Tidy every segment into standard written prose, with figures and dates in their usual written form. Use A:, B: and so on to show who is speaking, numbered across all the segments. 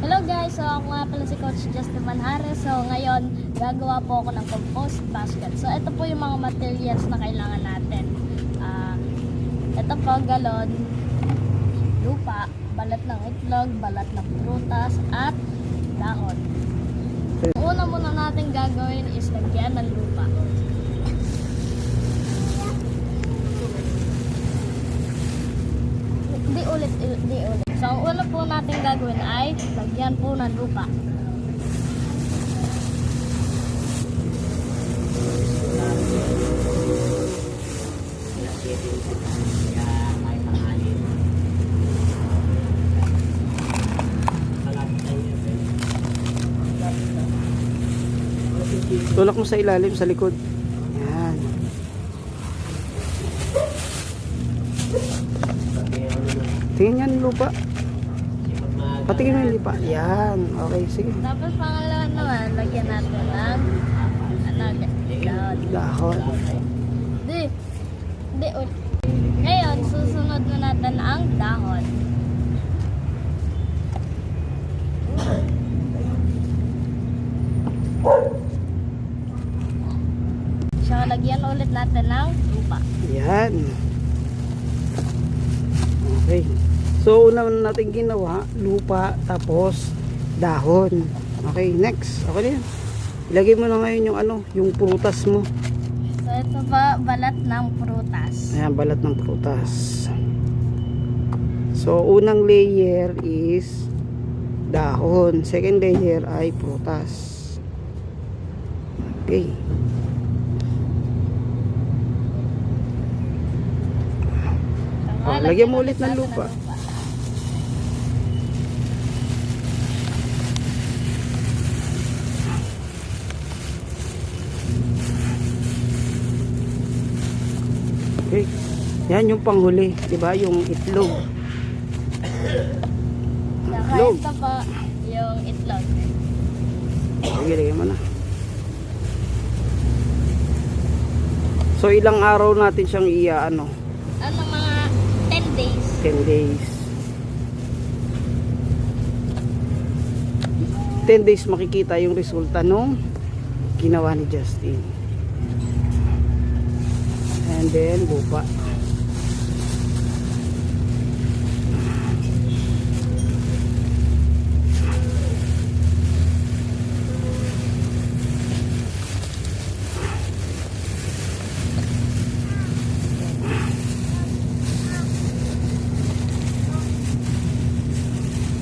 A: Hello guys, so ako nga pala si Coach Justin Manjares. So ngayon, gagawa po ako ng compost basket. So ito po yung mga materials na kailangan natin. Ito po, galon, lupa, balat ng itlog, balat ng prutas, at dahon. Ang una muna natin gagawin is lagyan ng lupa. Di ulit. So, ang una po natin gagawin ay lagyan po ng lupa.
B: Tulak mo sa ilalim, sa likod. Yan. Tingnan yan lupa. Patingin mo yung lupa. Yan. Okay, sige.
A: Tapos pangalawa naman, lagyan natin ng dahon.
B: Dahon.
A: Di ulit. Ngayon, susunod na natin ang dahon. So, lagyan ulit natin ng lupa.
B: Yan. Okay. So, una natin ginawa, lupa, tapos dahon. Okay, next. Okay na yan. Ilagay mo na ngayon yung yung prutas mo.
A: So, ito pa, balat ng prutas.
B: Ayan, balat ng prutas. So, unang layer is dahon. Second layer ay prutas. Okay. Oh, lagyan mo ulit ng lupa. Okay. Yan yung panghuli, 'di ba? Yung itlog.
A: Saka
B: Itlog.
A: ito pa, yung itlog.
B: Sige, lagyan mo na. So, ilang araw natin siyang
A: Ano, mga 10 days.
B: 10 days. 10 days makikita yung resulta nung ginawa ni Justin. And then lupa.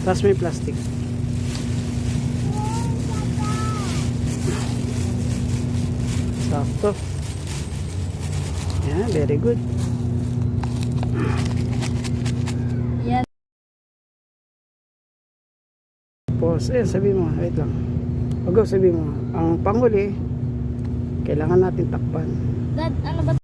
B: Tapos may plastic. Sakto. Yeah, very good.
A: Yan.
B: Tapos, sabi mo, wait lang. Sabi mo, ang panghuli, kailangan natin takpan.
A: Dad, ano ba